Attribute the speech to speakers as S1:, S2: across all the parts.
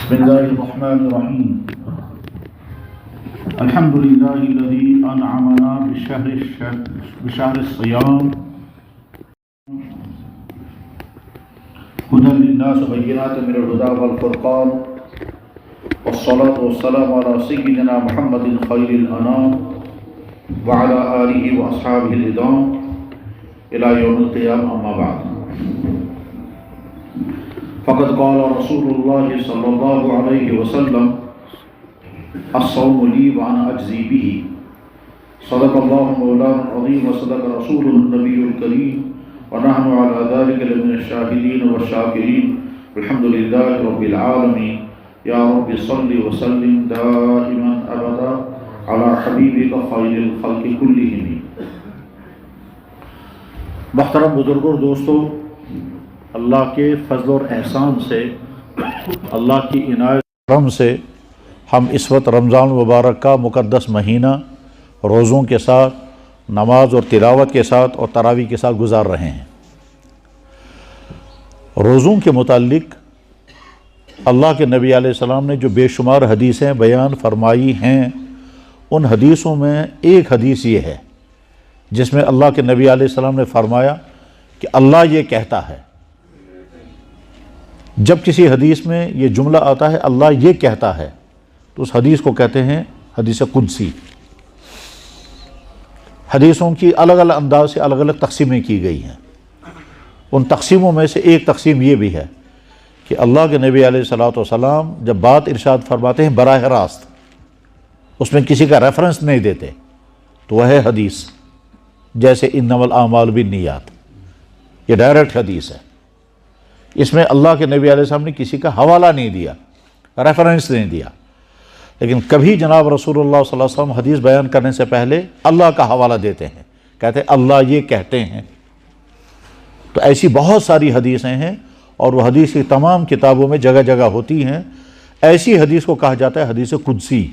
S1: بسم الله الرحمن الرحيم. الحمد لله الذي أنعمنا بشهر الصيام هدى للناس وبينات من الهدى والفرقان، والصلاة والسلام على سيدنا محمد خير الأنام وعلى آله وأصحابه الإدام إلى يوم القيامة. أما بعد، فقد قال رسول الله صلى الله عليه وسلم: الصوم لي وأنا أجزي به. صدق الله مولانا العظيم وصدق رسوله النبي الكريم، ونحن على ذلك لمن الشاهدين والشاكرين. الحمد لله رب العالمين. يا رب صل وسلم دائما أبدا على حبيبك خير الخلق كلهم. محترم بزرگوں اور دوستوں، اللہ کے فضل اور احسان سے، اللہ کی عنایت کرم سے ہم اس وقت رمضان المبارک کا مقدس مہینہ روزوں کے ساتھ، نماز اور تلاوت کے ساتھ اور تراویح کے ساتھ گزار رہے ہیں۔ روزوں کے متعلق اللہ کے نبی علیہ السلام نے جو بے شمار حدیثیں بیان فرمائی ہیں، ان حدیثوں میں ایک حدیث یہ ہے جس میں اللہ کے نبی علیہ السلام نے فرمایا کہ اللہ یہ کہتا ہے۔ جب کسی حدیث میں یہ جملہ آتا ہے اللہ یہ کہتا ہے تو اس حدیث کو کہتے ہیں حدیث قدسی۔ حدیثوں کی الگ الگ انداز سے الگ الگ تقسیمیں کی گئی ہیں۔ ان تقسیموں میں سے ایک تقسیم یہ بھی ہے کہ اللہ کے نبی علیہ السلام جب بات ارشاد فرماتے ہیں براہ راست، اس میں کسی کا ریفرنس نہیں دیتے، تو وہ ہے حدیث، جیسے انما الاعمال بالنیات، یہ ڈائریکٹ حدیث ہے۔ اس میں اللہ کے نبی علیہ السلام نے کسی کا حوالہ نہیں دیا، ریفرنس نہیں دیا، لیکن کبھی جناب رسول اللہ صلی اللہ علیہ وسلم حدیث بیان کرنے سے پہلے اللہ کا حوالہ دیتے ہیں، کہتے ہیں اللہ یہ کہتے ہیں۔ تو ایسی بہت ساری حدیثیں ہیں اور وہ حدیث کی تمام کتابوں میں جگہ جگہ ہوتی ہیں۔ ایسی حدیث کو کہا جاتا ہے حدیث قدسی،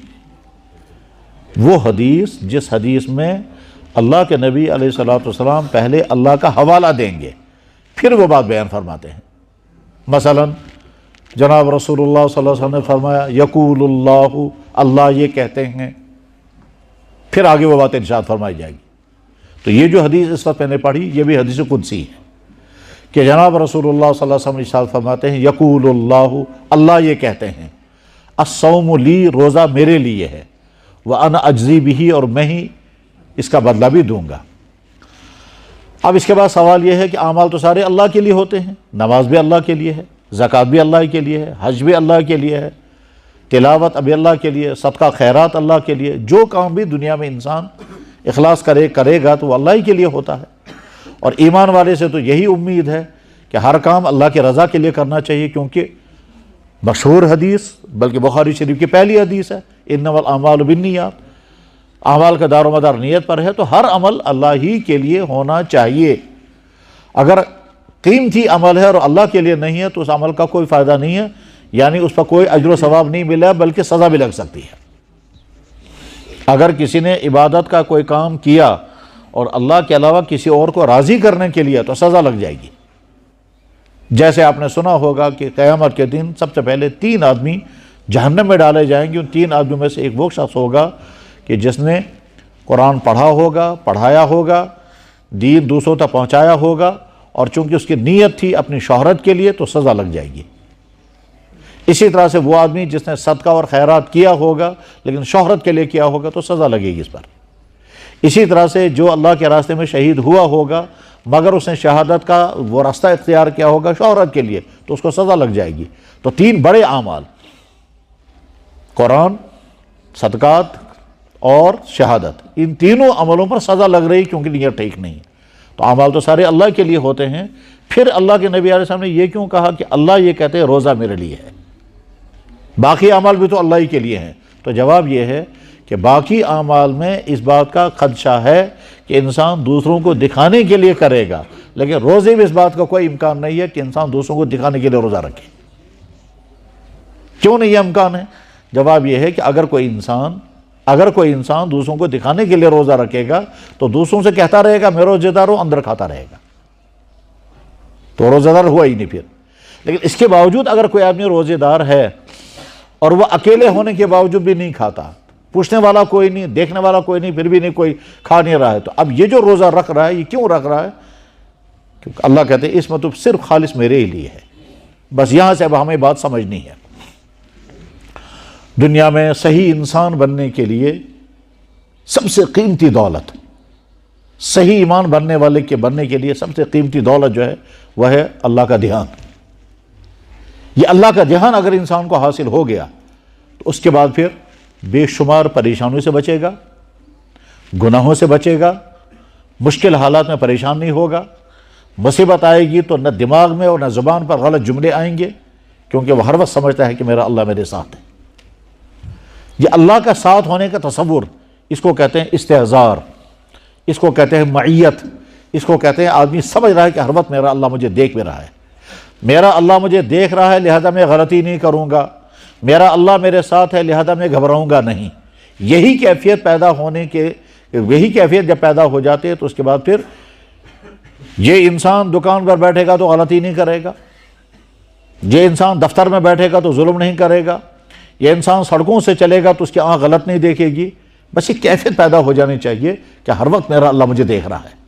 S1: وہ حدیث جس حدیث میں اللہ کے نبی علیہ السلام پہلے اللہ کا حوالہ دیں گے پھر وہ بات بیان فرماتے ہیں۔ مثلا جناب رسول اللہ صلی اللہ علیہ وسلم نے فرمایا یقول اللہ، اللہ یہ کہتے ہیں، پھر آگے وہ بات ارشاد فرمائی جائے گی۔ تو یہ جو حدیث اس وقت میں نے پڑھی یہ بھی حدیث قدسی ہے کہ جناب رسول اللہ صلی اللہ علیہ وسلم ارشاد فرماتے ہیں یقول اللہ، اللہ یہ کہتے ہیں الصوم لی، روزہ میرے لیے ہے، وَأَنَا أَجْزِي بِهِ، اور میں ہی اس کا بدلہ بھی دوں گا۔ اب اس کے بعد سوال یہ ہے کہ اعمال تو سارے اللہ کے لیے ہوتے ہیں، نماز بھی اللہ کے لیے ہے، زکوٰۃ بھی اللہ کے لیے ہے، حج بھی اللہ کے لیے ہے، تلاوت ابھی اللہ کے لیے، صدقہ خیرات اللہ کے لیے، جو کام بھی دنیا میں انسان اخلاص کرے گا تو وہ اللہ ہی کے لیے ہوتا ہے۔ اور ایمان والے سے تو یہی امید ہے کہ ہر کام اللہ کی رضا کے لیے کرنا چاہیے، کیونکہ مشہور حدیث بلکہ بخاری شریف کی پہلی حدیث ہے انما الاعمال بالنیات، اعمال کا دار و مدار نیت پر ہے، تو ہر عمل اللہ ہی کے لیے ہونا چاہیے۔ اگر قیمتی عمل ہے اور اللہ کے لیے نہیں ہے تو اس عمل کا کوئی فائدہ نہیں ہے، یعنی اس پر کوئی اجر و ثواب نہیں ملا بلکہ سزا بھی لگ سکتی ہے۔ اگر کسی نے عبادت کا کوئی کام کیا اور اللہ کے علاوہ کسی اور کو راضی کرنے کے لیے تو سزا لگ جائے گی۔ جیسے آپ نے سنا ہوگا کہ قیامت کے دن سب سے پہلے 3 آدمی جہنم میں ڈالے جائیں گے۔ ان 3 آدمیوں میں سے ایک وہ شخص ہوگا کہ جس نے قرآن پڑھا ہوگا، پڑھایا ہوگا، دین دوسروں تک پہنچایا ہوگا، اور چونکہ اس کی نیت تھی اپنی شہرت کے لیے تو سزا لگ جائے گی۔ اسی طرح سے وہ آدمی جس نے صدقہ اور خیرات کیا ہوگا لیکن شہرت کے لیے کیا ہوگا تو سزا لگے گی اس پر۔ اسی طرح سے جو اللہ کے راستے میں شہید ہوا ہوگا مگر اس نے شہادت کا وہ راستہ اختیار کیا ہوگا شہرت کے لیے تو اس کو سزا لگ جائے گی۔ تو 3 بڑے اعمال، قرآن، صدقات اور شہادت، ان تینوں عملوں پر سزا لگ رہی کیونکہ نیت ٹھیک نہیں ہے۔ تو اعمال تو سارے اللہ کے لیے ہوتے ہیں، پھر اللہ کے نبی علیہ السلام نے یہ کیوں کہا کہ اللہ یہ کہتے ہیں روزہ میرے لیے ہے، باقی اعمال بھی تو اللہ ہی کے لیے ہیں؟ تو جواب یہ ہے کہ باقی اعمال میں اس بات کا خدشہ ہے کہ انسان دوسروں کو دکھانے کے لیے کرے گا، لیکن روزے میں اس بات کا کوئی امکان نہیں ہے کہ انسان دوسروں کو دکھانے کے لیے روزہ رکھے۔ کیوں نہیں یہ امکان ہے؟ جواب یہ ہے کہ اگر کوئی انسان دوسروں کو دکھانے کے لیے روزہ رکھے گا تو دوسروں سے کہتا رہے گا میں روزہ دار ہوں، اندر کھاتا رہے گا، تو روزہ دار ہوا ہی نہیں پھر۔ لیکن اس کے باوجود اگر کوئی آدمی روزے دار ہے اور وہ اکیلے ہونے کے باوجود بھی نہیں کھاتا، پوچھنے والا کوئی نہیں، دیکھنے والا کوئی نہیں، پھر بھی نہیں کوئی کھا نہیں رہا ہے، تو اب یہ جو روزہ رکھ رہا ہے یہ کیوں رکھ رہا ہے؟ کیونکہ اللہ کہتے ہیں اس میں تو صرف خالص میرے ہی لیے ہے۔ بس یہاں سے اب ہمیں بات سمجھنی ہے، دنیا میں صحیح انسان بننے کے لیے سب سے قیمتی دولت، صحیح ایمان بننے کے لیے سب سے قیمتی دولت جو ہے وہ ہے اللہ کا دھیان۔ یہ اللہ کا دھیان اگر انسان کو حاصل ہو گیا تو اس کے بعد پھر بے شمار پریشانیوں سے بچے گا، گناہوں سے بچے گا، مشکل حالات میں پریشان نہیں ہوگا، مصیبت آئے گی تو نہ دماغ میں اور نہ زبان پر غلط جملے آئیں گے، کیونکہ وہ ہر وقت سمجھتا ہے کہ میرا اللہ میرے ساتھ ہے۔ یہ اللہ کا ساتھ ہونے کا تصور، اس کو کہتے ہیں استحضار، اس کو کہتے ہیں معیت، اس کو کہتے ہیں آدمی سمجھ رہا ہے کہ ہر وقت میرا اللہ مجھے دیکھ بھی رہا ہے، میرا اللہ مجھے دیکھ رہا ہے لہذا میں غلطی نہیں کروں گا، میرا اللہ میرے ساتھ ہے لہذا میں گھبراؤں گا نہیں۔ یہی کیفیت جب پیدا ہو جاتی ہے تو اس کے بعد پھر یہ انسان دکان پر بیٹھے گا تو غلطی نہیں کرے گا، یہ انسان دفتر میں بیٹھے گا تو ظلم نہیں کرے گا، یہ انسان سڑکوں سے چلے گا تو اس کی آنکھ غلط نہیں دیکھے گی۔ بس یہ کیفیت پیدا ہو جانی چاہیے کہ ہر وقت میرا اللہ مجھے دیکھ رہا ہے۔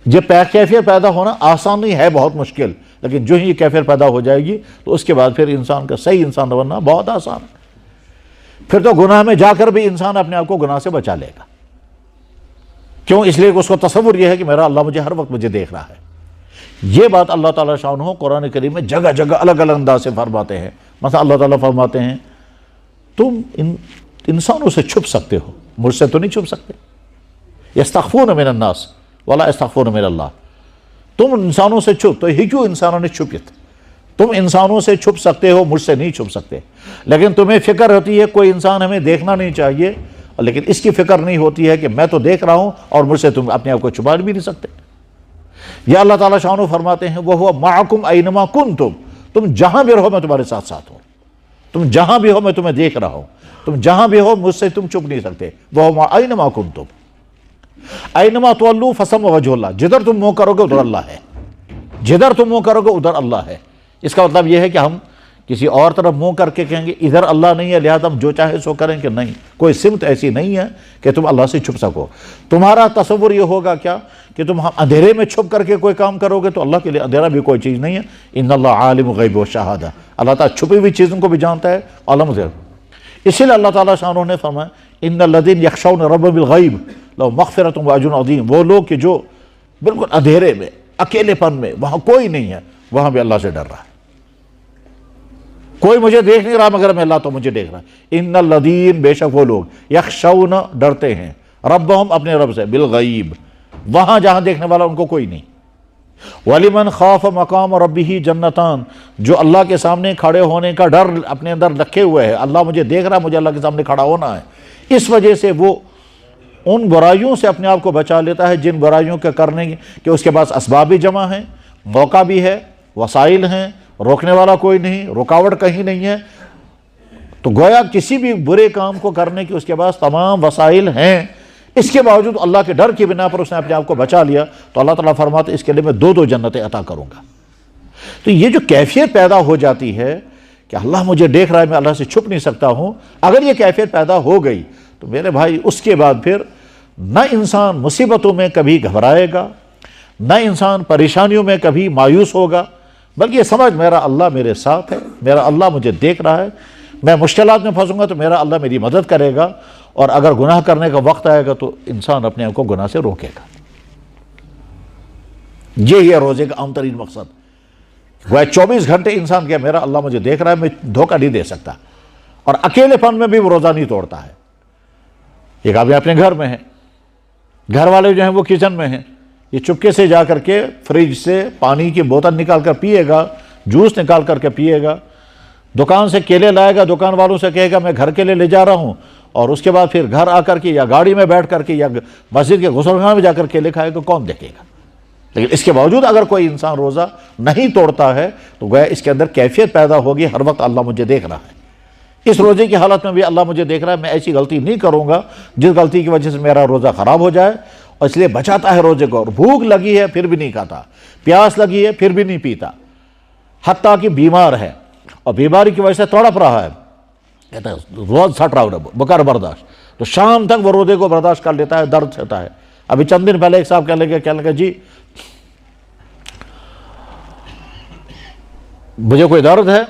S1: یہ کیفیت پیدا ہونا آسان نہیں ہے، بہت مشکل، لیکن جو ہی یہ کیفیت پیدا ہو جائے گی تو اس کے بعد پھر انسان کا صحیح انسان بننا بہت آسان ہے۔ پھر تو گناہ میں جا کر بھی انسان اپنے آپ کو گناہ سے بچا لے گا، کیوں؟ اس لیے کہ اس کو تصور یہ ہے کہ میرا اللہ مجھے ہر وقت مجھے دیکھ رہا ہے۔ یہ بات اللہ تعالیٰ شانہ قرآن کریم میں جگہ جگہ الگ الگ انداز سے فرماتے ہیں۔ مثلا اللہ تعالیٰ فرماتے ہیں تم انسانوں سے چھپ سکتے ہو، مجھ سے تو نہیں چھپ سکتے۔ یستخفون من الناس ولا یستخفون من اللہ، تم انسانوں سے چھپ، تو یہ کیوں انسانوں نے چھپت؟ تم انسانوں سے چھپ سکتے ہو، مجھ سے نہیں چھپ سکتے، لیکن تمہیں فکر ہوتی ہے کوئی انسان ہمیں دیکھنا نہیں چاہیے، لیکن اس کی فکر نہیں ہوتی ہے کہ میں تو دیکھ رہا ہوں اور مجھ سے تم اپنے آپ کو چھپا بھی نہیں سکتے۔ یا اللہ تعالیٰ شانہ فرماتے ہیں وَهُوَ مَعَكُمْ أَيْنَمَا كُنْتُمْ، تم جہاں بھی رہو میں تمہارے ساتھ ساتھ ہوں، تم جہاں بھی ہو میں تمہیں دیکھ رہا ہوں، تم جہاں بھی ہو مجھ سے تم چھپ نہیں سکتے۔ وَهُوَ أَيْنَمَا كُنْتُمْ أَيْنَمَا تُوَلُّوا فَثَمَّ وَجْهُ اللَّهِ، جدھر تم منہ کرو گے ادھر اللہ ہے، جدھر تم منہ کرو گے ادھر اللہ ہے۔ اس کا مطلب یہ ہے کہ ہم کسی اور طرف منہ کر کے کہیں گے ادھر اللہ نہیں ہے لہذا ہم جو چاہے سو کریں، کہ نہیں، کوئی سمت ایسی نہیں ہے کہ تم اللہ سے چھپ سکو۔ تمہارا تصور یہ ہوگا کیا کہ تم اندھیرے میں چھپ کر کے کوئی کام کرو گے، تو اللہ کے لیے اندھیرا بھی کوئی چیز نہیں ہے۔ ان اللہ عالم غیب و شہادہ، اللہ تعالیٰ چھپی ہوئی چیزوں کو بھی جانتا ہے، عالم غیب۔ اسی لیے اللہ تعالیٰ شانہ نے فرمایا ان الذین یخشون ربهم بالغیب لهم مغفرۃ واجر عظیم، وہ لوگ کہ جو بالکل اندھیرے میں، اکیلے پن میں، وہاں کوئی نہیں ہے، وہاں بھی اللہ سے ڈر رہا ہے۔ کوئی مجھے دیکھ نہیں رہا مگر میں اللہ تو مجھے دیکھ رہا ہے۔ ان الذین، بے شک وہ لوگ، یخشون، ڈرتے ہیں، ربهم، اپنے رب سے، بالغیب، وہاں جہاں دیکھنے والا ان کو کوئی نہیں۔ وَلِمَنْ خَافَ مَقَامَ رَبِّهِ جَنَّتَانِ، جو اللہ کے سامنے کھڑے ہونے کا ڈر اپنے اندر رکھے ہوئے ہے، اللہ مجھے دیکھ رہا ہے، مجھے اللہ کے سامنے کھڑا ہونا ہے، اس وجہ سے وہ ان برائیوں سے اپنے آپ کو بچا لیتا ہے جن برائیوں کے کرنے کہ اس کے پاس اسباب بھی جمع ہیں، موقع بھی ہے، وسائل ہیں، روکنے والا کوئی نہیں، رکاوٹ کہیں نہیں ہے، تو گویا کسی بھی برے کام کو کرنے کی اس کے پاس تمام وسائل ہیں، اس کے باوجود اللہ کے ڈر کی بنا پر اس نے اپنے آپ کو بچا لیا، تو اللہ تعالیٰ فرماتے اس کے لیے میں دو جنتیں عطا کروں گا۔ تو یہ جو کیفیت پیدا ہو جاتی ہے کہ اللہ مجھے دیکھ رہا ہے، میں اللہ سے چھپ نہیں سکتا ہوں، اگر یہ کیفیت پیدا ہو گئی تو میرے بھائی اس کے بعد پھر نہ انسان مصیبتوں میں کبھی گھبرائے گا، نہ انسان پریشانیوں میں کبھی مایوس ہوگا، بلکہ یہ سمجھ میرا اللہ میرے ساتھ ہے، میرا اللہ مجھے دیکھ رہا ہے، میں مشکلات میں پھنسوں گا تو میرا اللہ میری مدد کرے گا، اور اگر گناہ کرنے کا وقت آئے گا تو انسان اپنے آپ کو گناہ سے روکے گا۔ یہی ہے روزے کا عام ترین مقصد۔ وہ 24 گھنٹے انسان کیا میرا اللہ مجھے دیکھ رہا ہے، میں دھوکہ نہیں دے سکتا، اور اکیلے پن میں بھی وہ روزہ نہیں توڑتا ہے۔ ایک آدمی اپنے گھر میں ہے، گھر والے جو ہیں وہ کچن میں ہیں، یہ چپکے سے جا کر کے فریج سے پانی کی بوتل نکال کر پیے گا، جوس نکال کر کے پیے گا، دکان سے کیلے لائے گا، دکان والوں سے کہے گا میں گھر کے لیے لے جا رہا ہوں، اور اس کے بعد پھر گھر آ کر کے یا گاڑی میں بیٹھ کر کے یا مسجد کے غسلخانے میں جا کر کیلے کھائے گا، کون دیکھے گا؟ لیکن اس کے باوجود اگر کوئی انسان روزہ نہیں توڑتا ہے تو گویا اس کے اندر کیفیت پیدا ہوگی ہر وقت اللہ مجھے دیکھ رہا ہے، اس روزے کی حالت میں بھی اللہ مجھے دیکھ رہا ہے، میں ایسی غلطی نہیں کروں گا جس غلطی کی وجہ سے میرا روزہ خراب ہو جائے، اور اس لیے بچاتا ہے روزے کو، اور بھوک لگی ہے پھر بھی نہیں کھاتا، پیاس لگی ہے پھر بھی نہیں پیتا، حتیٰ کہ بیمار ہے اور بیماری کی وجہ سے تڑپ رہا ہے کہتا ہے روز سٹ رہا ہوں بکر برداشت، تو شام تک وہ روزے کو برداشت کر لیتا ہے، درد سہتا ہے۔ ابھی چند دن پہلے ایک صاحب کہنے لگے جی مجھے کوئی درد ہے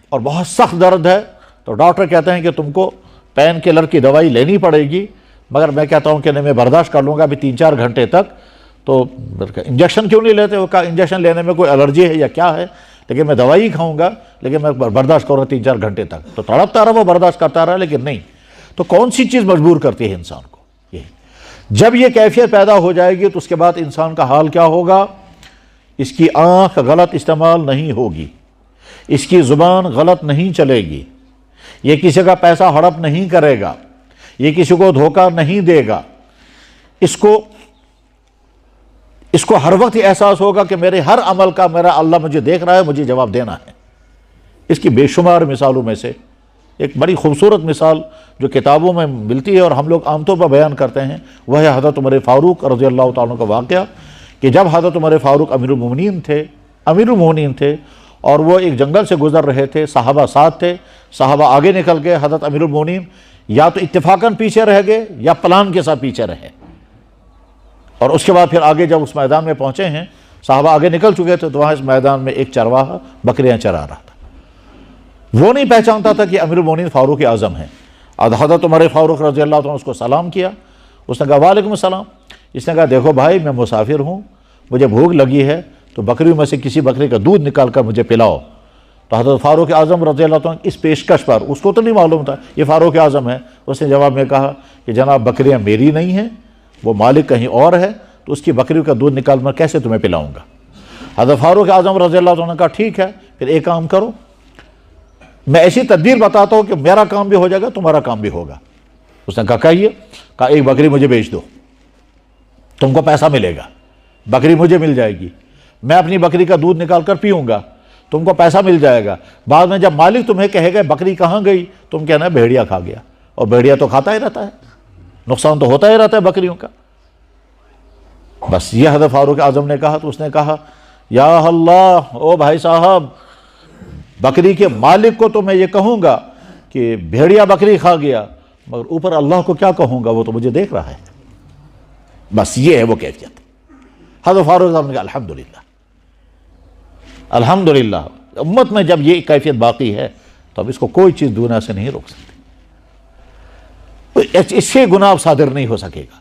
S1: اور بہت سخت درد ہے، تو ڈاکٹر کہتے ہیں کہ تم کو پین کلر کی دوائی لینی پڑے گی، مگر میں کہتا ہوں کہ نہیں میں برداشت کر لوں گا ابھی 3-4 گھنٹے تک۔ تو انجیکشن کیوں نہیں لیتے؟ وہ کہا انجیکشن لینے میں کوئی الرجی ہے یا کیا ہے، لیکن میں دوائی کھاؤں گا، لیکن میں برداشت کروں گا 3-4 گھنٹے تک۔ تو تڑپتا رہا، وہ برداشت کرتا رہا، لیکن نہیں۔ تو کون سی چیز مجبور کرتی ہے انسان کو؟ یہ جب یہ کیفیت پیدا ہو جائے گی تو اس کے بعد انسان کا حال کیا ہوگا؟ اس کی آنکھ غلط استعمال نہیں ہوگی، اس کی زبان غلط نہیں چلے گی، یہ کسی کا پیسہ ہڑپ نہیں کرے گا، یہ کسی کو دھوکہ نہیں دے گا، اس کو ہر وقت یہ احساس ہوگا کہ میرے ہر عمل کا میرا اللہ مجھے دیکھ رہا ہے، مجھے جواب دینا ہے۔ اس کی بے شمار مثالوں میں سے ایک بڑی خوبصورت مثال جو کتابوں میں ملتی ہے اور ہم لوگ عام طور پر بیان کرتے ہیں، وہ ہے حضرت عمر فاروق رضی اللہ تعالیٰ کا واقعہ، کہ جب حضرت عمر فاروق امیر المومنین تھے اور وہ ایک جنگل سے گزر رہے تھے، صحابہ ساتھ تھے، صحابہ آگے نکل گئے، حضرت امیر المومنین یا تو اتفاقاً پیچھے رہ گئے یا پلان کے ساتھ پیچھے رہے، اور اس کے بعد پھر آگے جب اس میدان میں پہنچے ہیں، صحابہ آگے نکل چکے تھے، تو وہاں اس میدان میں ایک چرواہا بکریاں چرا رہا تھا۔ وہ نہیں پہچانتا تھا کہ امیر المومنین فاروق اعظم ہیں۔ حضرت عمر فاروق رضی اللہ عنہ نے اس کو سلام کیا، اس نے کہا وعلیکم السلام۔ اس نے کہا دیکھو بھائی میں مسافر ہوں، مجھے بھوک لگی ہے، تو بکریوں میں سے کسی بکری کا دودھ نکال کر مجھے پلاؤ۔ تو حضرت فاروق اعظم رضی اللہ عنہ اس پیشکش پر، اس کو تو نہیں معلوم تھا یہ فاروق اعظم ہے، اس نے جواب میں کہا کہ جناب بکریاں میری نہیں ہیں، وہ مالک کہیں اور ہے، تو اس کی بکریوں کا دودھ نکال میں کیسے تمہیں پلاؤں گا؟ حضرت فاروق اعظم رضی اللہ عنہ نے کہا ٹھیک ہے، پھر ایک کام کرو، میں ایسی تدبیر بتاتا ہوں کہ میرا کام بھی ہو جائے گا، تمہارا کام بھی ہوگا۔ اس نے کہا کہیے؟ کہا ایک بکری مجھے بیچ دو، تم کو پیسہ ملے گا، بکری مجھے مل جائے گی، میں اپنی بکری کا دودھ نکال کر پیوں گا، تم کو پیسہ مل جائے گا، بعد میں جب مالک تمہیں کہے گا بکری کہاں گئی، تم کہنا بھیڑیا کھا گیا، اور بھیڑیا تو کھاتا ہی رہتا ہے، نقصان تو ہوتا ہی رہتا ہے بکریوں کا۔ بس یہ حضرت فاروق اعظم نے کہا، تو اس نے کہا یا اللہ، او بھائی صاحب، بکری کے مالک کو تو میں یہ کہوں گا کہ بھیڑیا بکری کھا گیا، مگر اوپر اللہ کو کیا کہوں گا، وہ تو مجھے دیکھ رہا ہے۔ بس یہ ہے وہ کیفیت۔ حضرت فاروق اعظم نے کہا الحمدللہ، الحمدللہ، امت میں جب یہ کیفیت باقی ہے تو اب اس کو کوئی چیز دنیا سے نہیں روک سکتی، اس سے گناہ صادر نہیں ہو سکے گا۔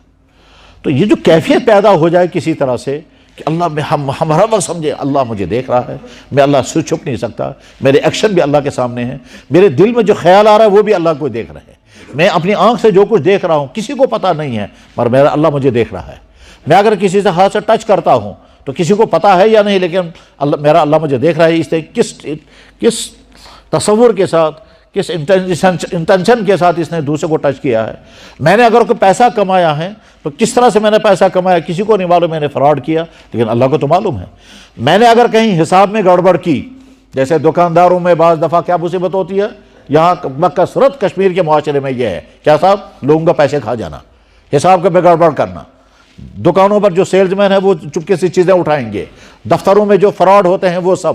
S1: تو یہ جو کیفیت پیدا ہو جائے کسی طرح سے کہ اللہ میں ہم ہر وقت سمجھے اللہ مجھے دیکھ رہا ہے، میں اللہ سے چھپ نہیں سکتا، میرے ایکشن بھی اللہ کے سامنے ہیں، میرے دل میں جو خیال آ رہا ہے وہ بھی اللہ کو دیکھ رہے ہیں، میں اپنی آنکھ سے جو کچھ دیکھ رہا ہوں کسی کو پتہ نہیں ہے، مگر میرا اللہ مجھے دیکھ رہا ہے۔ میں اگر کسی سے ہاتھ سے ٹچ کرتا ہوں تو کسی کو پتہ ہے یا نہیں، لیکن میرا اللہ مجھے دیکھ رہا ہے۔ اس نے کس تصور کے ساتھ، کس انٹینشن کے ساتھ اس نے دوسرے کو ٹچ کیا ہے۔ میں نے اگر کوئی پیسہ کمایا ہے تو کس طرح سے میں نے پیسہ کمایا کسی کو نہیں معلوم، میں نے فراڈ کیا، لیکن اللہ کو تو معلوم ہے۔ میں نے اگر کہیں حساب میں گڑبڑ کی، جیسے دکانداروں میں بعض دفعہ کیا مصیبت ہوتی ہے، یہاں بکثرت کشمیر کے معاشرے میں یہ ہے، کیا صاحب، لوگوں کا پیسے کھا جانا، حساب کا گڑبڑ کرنا، دکانوں پر جو سیلز مین ہے وہ چپکے سے چیزیں اٹھائیں گے، دفتروں میں جو فراڈ ہوتے ہیں وہ سب،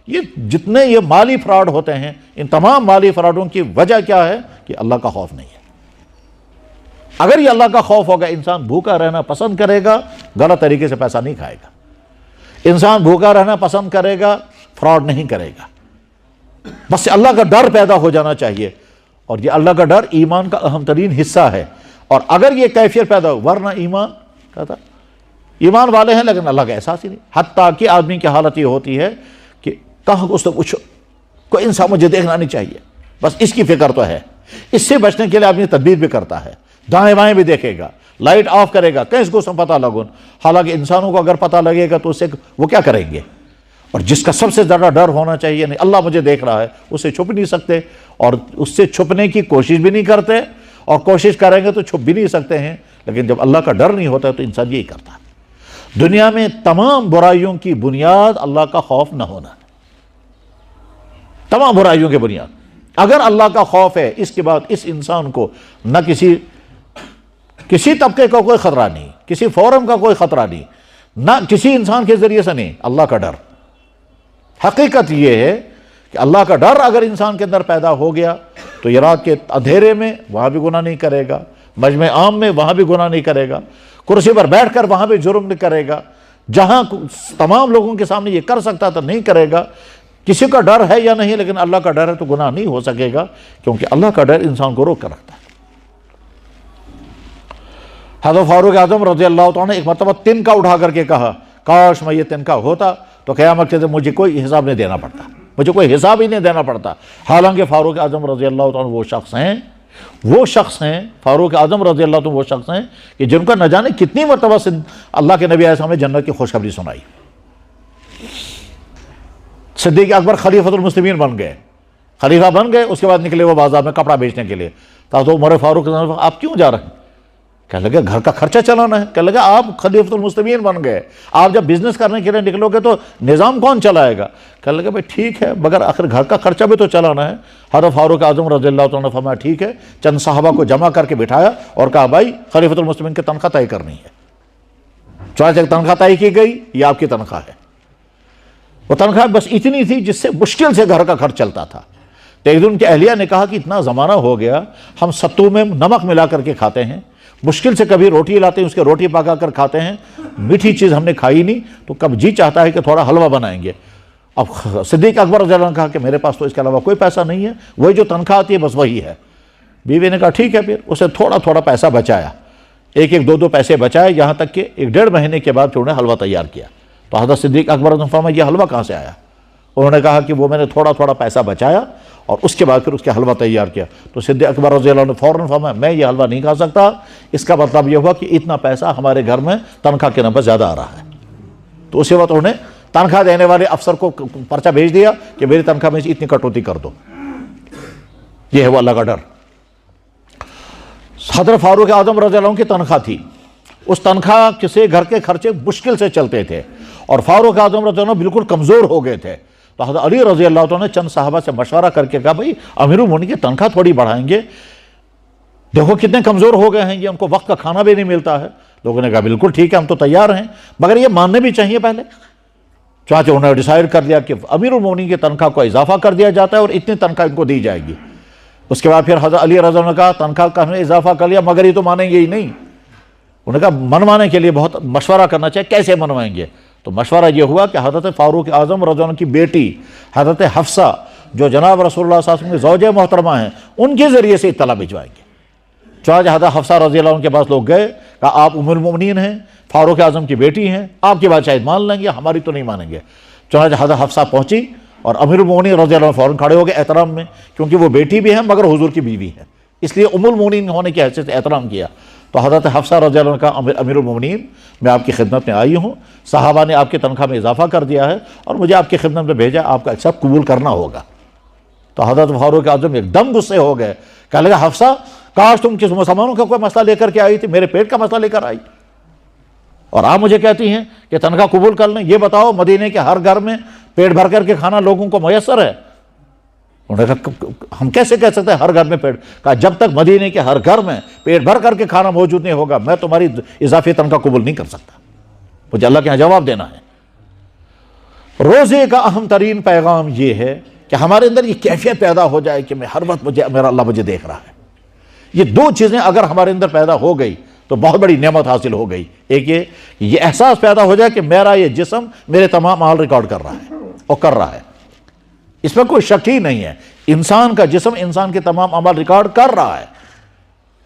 S1: یہ جتنے یہ مالی فراڈ ہوتے ہیں، ان تمام مالی فراڈوں کی وجہ کیا ہے کہ اللہ کا خوف نہیں ہے۔ اگر یہ اللہ کا خوف ہوگا، انسان بھوکا رہنا پسند کرے گا، غلط طریقے سے پیسہ نہیں کھائے گا، انسان بھوکا رہنا پسند کرے گا، فراڈ نہیں کرے گا۔ بس اللہ کا ڈر پیدا ہو جانا چاہیے، اور یہ اللہ کا ڈر ایمان کا اہم ترین حصہ ہے۔ اور اگر یہ کیفیت پیدا ہو، ورنہ ایمان والے ہیں لیکن اللہ کا احساس ہی نہیں، حتیٰ کہ آدمی کی حالت یہ ہوتی ہے کہ کہاں اس سے پوچھو، کوئی انسان مجھے دیکھنا نہیں چاہیے، بس اس کی فکر تو ہے۔ اس سے بچنے کے لیے آدمی تدبیر بھی کرتا ہے، دائیں بائیں بھی دیکھے گا، لائٹ آف کرے گا، کہیں اس کو پتہ لگن، حالانکہ انسانوں کو اگر پتہ لگے گا تو اس سے وہ کیا کریں گے۔ اور جس کا سب سے زیادہ ڈر ہونا چاہیے، نہیں اللہ مجھے دیکھ رہا ہے، اسے چھپ نہیں سکتے، اور اس سے چھپنے کی کوشش بھی نہیں کرتے، اور کوشش کریں گے تو چھپ بھی نہیں سکتے ہیں۔ لیکن جب اللہ کا ڈر نہیں ہوتا ہے تو انسان یہی کرتا ہے۔ دنیا میں تمام برائیوں کی بنیاد اللہ کا خوف نہ ہونا ہے، تمام برائیوں کی بنیاد۔ اگر اللہ کا خوف ہے، اس کے بعد اس انسان کو نہ کسی طبقے کا کوئی خطرہ نہیں، کسی فورم کا کوئی خطرہ نہیں، نہ کسی انسان کے ذریعے سے نہیں، اللہ کا ڈر۔ حقیقت یہ ہے کہ اللہ کا ڈر اگر انسان کے اندر پیدا ہو گیا تو عراق کے اندھیرے میں وہاں بھی گناہ نہیں کرے گا، مجمع عام میں وہاں بھی گناہ نہیں کرے گا، کرسی پر بیٹھ کر وہاں بھی جرم نہیں کرے گا، جہاں تمام لوگوں کے سامنے یہ کر سکتا تھا نہیں کرے گا۔ کسی کا ڈر ہے یا نہیں، لیکن اللہ کا ڈر ہے تو گناہ نہیں ہو سکے گا، کیونکہ اللہ کا ڈر انسان کو روک کر رکھتا ہے۔ حضرت فاروق اعظم رضی اللہ تعالیٰ نے ایک مرتبہ تنکا اٹھا کر کے کہا، کاش میں یہ تنکا ہوتا تو قیامت کے دن مجھے کوئی حساب نہیں دینا پڑتا، مجھے کوئی حساب ہی نہیں دینا پڑتا۔ حالانکہ فاروق اعظم رضی اللہ تعالیٰ وہ شخص ہیں فاروق اعظم رضی اللہ عنہ وہ شخص ہیں کہ جن کا نہ جانے کتنی مرتبہ سے اللہ کے نبی علیہ السلام نے جنت کی خوشخبری سنائی۔ صدیق اکبر خلیفۃ المسلمین بن گئے، خلیفہ بن گئے، اس کے بعد نکلے وہ بازار میں کپڑا بیچنے کے لیے۔ تو عمر فاروق آپ کیوں جا رہے ہیں؟ کہنے لگے گھر کا خرچہ چلانا ہے۔ کہنے لگے آپ خلیفۃ المسلمین بن گئے، آپ جب بزنس کرنے کے لیے نکلو گے تو نظام کون چلائے گا؟ کہنے لگے بھائی ٹھیک ہے، مگر آخر گھر کا خرچہ بھی تو چلانا ہے۔ حضرت فاروق اعظم رضی اللہ عنہ نے فرمایا ٹھیک ہے، چند صحابہ کو جمع کر کے بٹھایا اور کہا بھائی خلیفۃ المسلمین کی تنخواہ طے کرنی ہے۔ چنانچہ تنخواہ طے کی گئی، یہ آپ کی تنخواہ ہے۔ وہ تنخواہ بس اتنی تھی جس سے مشکل سے گھر کا خرچ چلتا تھا۔ تو ایک دن ان کی اہلیہ نے کہا کہ اتنا زمانہ ہو گیا، ہم ستو میں نمک ملا کر کے کھاتے ہیں، مشکل سے کبھی روٹی لاتے ہیں اس کے روٹی پکا کر کھاتے ہیں، میٹھی چیز ہم نے کھائی نہیں، تو کب جی چاہتا ہے کہ تھوڑا حلوہ بنائیں گے۔ اب صدیق اکبر رضی اللہ عنہ نے کہا کہ میرے پاس تو اس کے علاوہ کوئی پیسہ نہیں ہے، وہی جو تنخواہ آتی ہے بس وہی ہے۔ بیوی نے کہا ٹھیک ہے، پھر اسے تھوڑا تھوڑا پیسہ بچایا، ایک دو پیسے بچائے، یہاں تک کہ 1.5 مہینے کے بعد پھر انہیں حلوہ تیار کیا۔ تو حضرت صدیق اکبر نے فرمایا یہ حلوہ کہاں سے آیا؟ انہوں نے کہا کہ وہ میں نے تھوڑا تھوڑا پیسہ بچایا اور اس کے بعد پھر اس کے حلوہ تیار کیا۔ تو صدیق اکبر رضی اللہ عنہ نے فوراً فرمایا میں یہ حلوہ نہیں کھا سکتا، اس کا مطلب یہ ہوا کہ اتنا پیسہ ہمارے گھر میں تنخواہ کے نام پر زیادہ آ رہا ہے۔ تو اسی وقت انہوں نے تنخواہ دینے والے افسر کو پرچہ بھیج دیا کہ میری تنخواہ میں سے اتنی کٹوتی کر دو۔ یہ ہے وہ اللہ کا ڈر۔ حضرت فاروق اعظم رضی اللہ عنہ کی تنخواہ تھی، اس تنخواہ سے گھر کے خرچے مشکل سے چلتے تھے، اور فاروق اعظم رضی اللہ عنہ بالکل کمزور ہو گئے تھے۔ تو حضرت علی رضی اللہ عنہ نے چند صحابہ سے مشورہ کر کے کہا بھائی امیر المومنین کی تنخواہ تھوڑی بڑھائیں گے، دیکھو کتنے کمزور ہو گئے ہیں یہ، ان کو وقت کا کھانا بھی نہیں ملتا ہے۔ لوگوں نے کہا بالکل ٹھیک ہے، ہم تو تیار ہیں، مگر یہ ماننے بھی چاہیے پہلے۔ چنانچہ انہوں نے ڈیسائیڈ کر لیا کہ امیر المومنین کی تنخواہ کو اضافہ کر دیا جاتا ہے اور اتنی تنخواہ ان کو دی جائے گی۔ اس کے بعد پھر حضرت علی رضی اللہ عنہ نے کہا تنخواہ کا ہم نے اضافہ کر لیا مگر یہ تو مانیں گے ہی نہیں۔ انہوں نے کہا منوانے کے لیے بہت مشورہ کرنا چاہیے، کیسے منوائیں گے؟ تو مشورہ یہ ہوا کہ حضرت فاروق اعظم رضی اللہ عنہ کی بیٹی حضرت حفصہ جو جناب رسول اللہ صلی اللہ علیہ وسلم کی زوجہ محترمہ ہیں، ان کے ذریعے سے اطلاع بھجوائیں گے۔ چنانچہ حضرت حفصہ رضی اللہ عنہ کے پاس لوگ گئے، کہا آپ ام المؤمنین ہیں، فاروق اعظم کی بیٹی ہیں، آپ کی بات شاید مان لیں گے، ہماری تو نہیں مانیں گے۔ چنانچہ حضرت حفصہ پہنچی اور امیر المؤمنین رضی اللہ عنہ فوراً کھڑے ہو گئے احترام میں، کیونکہ وہ بیٹی بھی ہیں مگر حضور کی بیوی ہیں، اس لیے ام المؤمنین ہونے کی حیثیت سے احترام کیا۔ تو حضرت حفصہ رضی اللہ عنہ کا امیر المؤمنین میں آپ کی خدمت میں آئی ہوں، صحابہ نے آپ کی تنخواہ میں اضافہ کر دیا ہے اور مجھے آپ کی خدمت میں بھیجا، آپ کا ایکسپٹ قبول کرنا ہوگا۔ تو حضرت فاروق اعظم ایک دم غصے ہو گئے، کہنے لگا حفصہ کاش تم کس مسلمانوں کا کوئی مسئلہ لے کر کے آئی تھی، میرے پیٹ کا مسئلہ لے کر آئی، اور آپ مجھے کہتی ہیں کہ تنخواہ قبول کر لیں۔ یہ بتاؤ مدینے کے ہر گھر میں پیٹ بھر کر کے کھانا لوگوں کو میسر ہے؟ انہوں نے کہا ہم کیسے کہہ سکتے ہیں ہر گھر میں پیٹ؟ کہا جب تک مدینے کے ہر گھر میں پیٹ بھر کر کے کھانا موجود نہیں ہوگا میں تمہاری اضافی تنخواہ قبول نہیں کر سکتا، مجھے اللہ کے یہاں جواب دینا ہے۔ روزے کا اہم ترین پیغام یہ ہے کہ ہمارے اندر یہ کیفیت پیدا ہو جائے کہ میں ہر وقت میرا اللہ مجھے دیکھ رہا ہے۔ یہ دو چیزیں اگر ہمارے اندر پیدا ہو گئی تو بہت بڑی نعمت حاصل ہو گئی۔ ایک یہ احساس پیدا ہو جائے کہ میرا یہ جسم میرے تمام اعمال ریکارڈ کر رہا ہے اور کر رہا ہے، اس میں کوئی شک ہی نہیں ہے، انسان کا جسم انسان کے تمام اعمال ریکارڈ کر رہا ہے،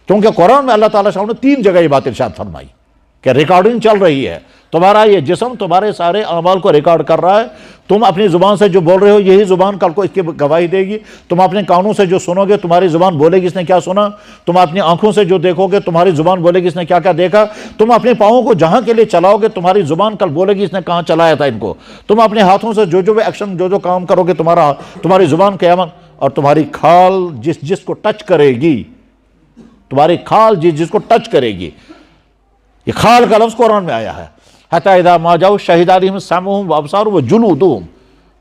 S1: کیونکہ قرآن میں اللہ تعالیٰ نے 3 جگہ یہ بات ارشاد فرمائی کہ ریکارڈنگ چل رہی ہے، تمہارا یہ جسم تمہارے سارے اعمال کو ریکارڈ کر رہا ہے، تم اپنی زبان سے جو بول رہے ہو یہی زبان کل کو اس کی گواہی دے گی، تم اپنے کانوں سے جو سنو گے تمہاری زبان بولے گی اس نے کیا سنا، تم اپنی آنکھوں سے جو دیکھو گے تمہاری زبان بولے گی اس نے کیا کیا دیکھا، تم اپنے پاؤں کو جہاں کے لیے چلاؤ گے تمہاری زبان کل بولے گی اس نے کہاں چلایا تھا ان کو، تم اپنے ہاتھوں سے جو ایکشن جو کام کرو گے تمہاری زبان قیامت، اور تمہاری کھال جس کو ٹچ کرے گی، تمہاری کھال جس کو ٹچ کرے گی، یہ کھال کا لفظ قرآن میں آیا ہے، حتی اذا ما جاؤ شہد علیہم سمعہم وابصارہم وجلودہم،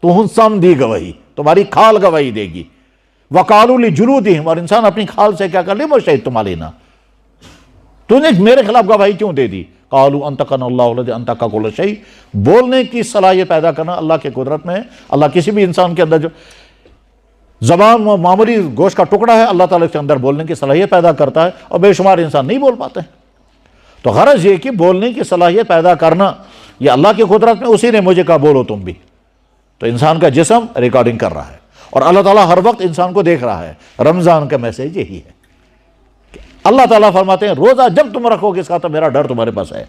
S1: تمہیں سم دی گواہی، تمہاری کھال گواہی دے گی، وقالوا لجلودہم، اور انسان اپنی کھال سے کیا کر لے، وہ شہدتم علینا، تو نے میرے خلاف گواہی کیوں دے دی، قالوا انطقنا اللہ الذی انطق کل شیء، بولنے کی صلاحیت پیدا کرنا اللہ کی قدرت میں ہے، اللہ کسی بھی انسان کے اندر جو زبان معمولی گوشت کا ٹکڑا ہے، اللہ تعالیٰ کے اندر بولنے کی صلاحیت پیدا کرتا ہے، اور بے شمار انسان نہیں بول پاتے ہیں۔ تو غرض یہ کہ بولنے کی صلاحیت پیدا کرنا یہ اللہ کی قدرت میں، اسی نے مجھے کہا بولو تم بھی۔ تو انسان کا جسم ریکارڈنگ کر رہا ہے، اور اللہ تعالیٰ ہر وقت انسان کو دیکھ رہا ہے۔ رمضان کا میسیج یہی ہے کہ اللہ تعالیٰ فرماتے ہیں روزہ جب تم رکھو گے اس کا تو میرا ڈر تمہارے پاس ہے،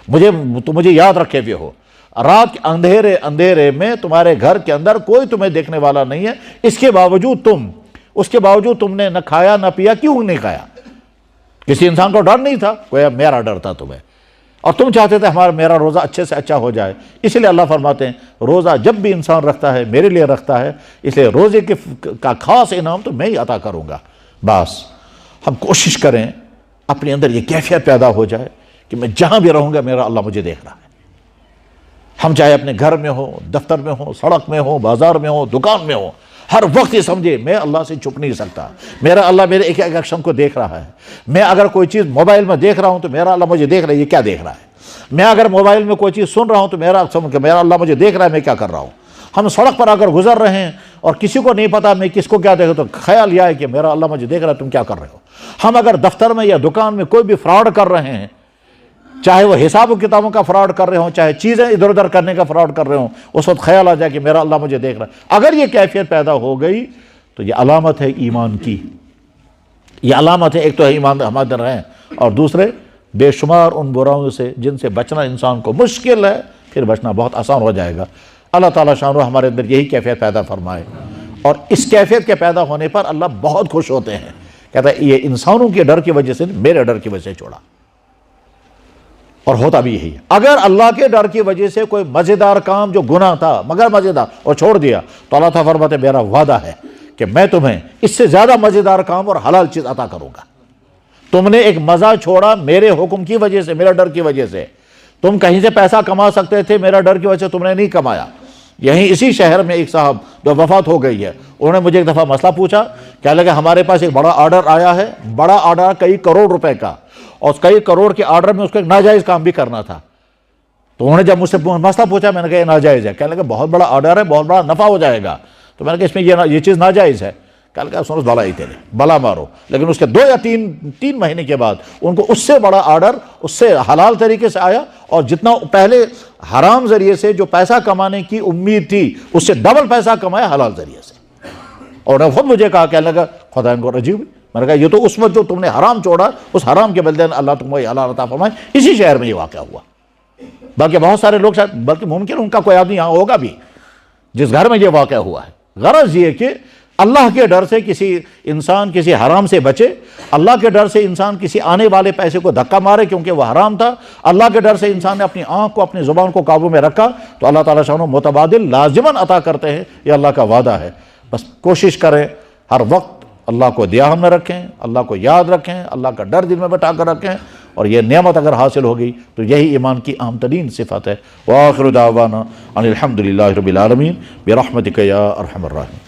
S1: مجھے یاد رکھے ہوئے ہو۔ رات کے اندھیرے میں تمہارے گھر کے اندر کوئی تمہیں دیکھنے والا نہیں ہے، اس کے باوجود تم نے نہ کھایا نہ پیا۔ کیوں نہیں کھایا؟ کسی انسان کو ڈر نہیں تھا، کوئی میرا ڈر تھا تمہیں، اور تم چاہتے تھے میرا روزہ اچھے سے اچھا ہو جائے۔ اس لیے اللہ فرماتے ہیں روزہ جب بھی انسان رکھتا ہے میرے لیے رکھتا ہے، اس لیے روزے کا خاص انعام تو میں ہی عطا کروں گا۔ بس ہم کوشش کریں اپنے اندر یہ کیفیت پیدا ہو جائے کہ میں جہاں بھی رہوں گا میرا اللہ مجھے دیکھ رہا ہے۔ ہم چاہے اپنے گھر میں ہوں، دفتر میں ہوں، سڑک میں ہوں، بازار میں ہوں، دکان میں ہوں، ہر وقت یہ سمجھے میں اللہ سے چھپ نہیں سکتا، میرا اللہ میرے ایک ایک ایکشن کو دیکھ رہا ہے۔ میں اگر کوئی چیز موبائل میں دیکھ رہا ہوں تو میرا اللہ مجھے دیکھ رہا ہے، یہ کیا دیکھ رہا ہے۔ میں اگر موبائل میں کوئی چیز سن رہا ہوں تو میرا اللہ مجھے دیکھ رہا ہے میں کیا کر رہا ہوں۔ ہم سڑک پر اگر گزر رہے ہیں اور کسی کو نہیں پتا میں کس کو کیا دیکھ رہا ہوں تو خیال یہ ہے کہ میرا اللہ مجھے دیکھ رہا ہے تم کیا کر رہے ہو۔ ہم اگر دفتر میں یا دکان میں کوئی بھی فراڈ کر رہے ہیں، چاہے وہ حساب و کتابوں کا فراڈ کر رہے ہوں، چاہے چیزیں ادھر ادھر کرنے کا فراڈ کر رہے ہوں، اس وقت خیال آ جائے کہ میرا اللہ مجھے دیکھ رہا ہے۔ اگر یہ کیفیت پیدا ہو گئی تو یہ علامت ہے ایمان کی، یہ علامت ہے۔ ایک تو ہے ایمان ہمارے اندر ہے، اور دوسرے بے شمار ان برائیوں سے جن سے بچنا انسان کو مشکل ہے، پھر بچنا بہت آسان ہو جائے گا۔ اللہ تعالیٰ شانہ ہمارے اندر یہی کیفیت پیدا فرمائے، اور اس کیفیت کے پیدا ہونے پر اللہ بہت خوش ہوتے ہیں، کہتا ہے یہ انسانوں کے ڈر کی وجہ سے میرے ڈر کی وجہ سے چھوڑا۔ اور ہوتا بھی یہی ہے۔ اگر اللہ کے ڈر کی وجہ سے کوئی مزیدار کام جو گناہ تھا مگر مزیدار اور چھوڑ دیا تو اللہ تعالیٰ فرماتے ہیں میرا وعدہ ہے کہ میں تمہیں اس سے زیادہ مزیدار کام اور حلال چیز عطا کروں گا۔ تم نے ایک مزہ چھوڑا میرے حکم کی وجہ سے، میرے ڈر کی وجہ سے۔ تم کہیں سے پیسہ کما سکتے تھے، میرا ڈر کی وجہ سے تم نے نہیں کمایا۔ یہیں اسی شہر میں ایک صاحب جو وفات ہو گئی ہے، انہوں نے مجھے ایک دفعہ مسئلہ پوچھا، کہنے لگا ہمارے پاس ایک بڑا آرڈر آیا ہے، بڑا آرڈر کئی کروڑ روپے کا، اور اس کئی کروڑ کے آرڈر میں اس کو ایک ناجائز کام بھی کرنا تھا۔ تو انہوں نے جب مجھ سے مسئلہ پوچھا میں نے کہا یہ ناجائز ہے، کہنے لگا بہت بڑا آرڈر ہے، بہت بڑا نفع ہو جائے گا۔ تو میں نے کہا اس میں یہ چیز ناجائز ہے۔ کہنے لگا سنو بلا ہی تیرے بلا مارو۔ لیکن اس کے 2 یا 3 مہینے کے بعد ان کو اس سے بڑا آرڈر اس سے حلال طریقے سے آیا، اور جتنا پہلے حرام ذریعے سے جو پیسہ کمانے کی امید تھی اس سے ڈبل پیسہ کمایا حلال ذریعے سے۔ اور نے خود مجھے کہا، کہنے لگا خدا ان کو عجیب، میں نے کہا یہ تو اس وقت جو تم نے حرام چھوڑا اس حرام کے بدلے اللہ تم کو حلال عطا فرمائے۔ اسی شہر میں یہ واقعہ ہوا۔ باقی بہت سارے لوگ شاید، بلکہ ممکن ان کا کوئی آدمی یہاں ہوگا بھی جس گھر میں یہ واقعہ ہوا ہے۔ غرض یہ کہ اللہ کے ڈر سے انسان کسی حرام سے بچے، اللہ کے ڈر سے انسان کسی آنے والے پیسے کو دھکا مارے کیونکہ وہ حرام تھا، اللہ کے ڈر سے انسان نے اپنی آنکھ کو اپنی زبان کو قابو میں رکھا تو اللہ تعالیٰ شانہ متبادل لازماً عطا کرتے ہیں، یہ اللہ کا وعدہ ہے۔ بس کوشش کریں ہر وقت اللہ کو دھیان میں رکھیں، اللہ کو یاد رکھیں، اللہ کا ڈر دل میں بٹھا کر رکھیں، اور یہ نعمت اگر حاصل ہوگی تو یہی ایمان کی اہم ترین صفت ہے۔ وآخر دعوانا ان الحمد للہ رب العالمین برحمتک یا ارحم الراحمین۔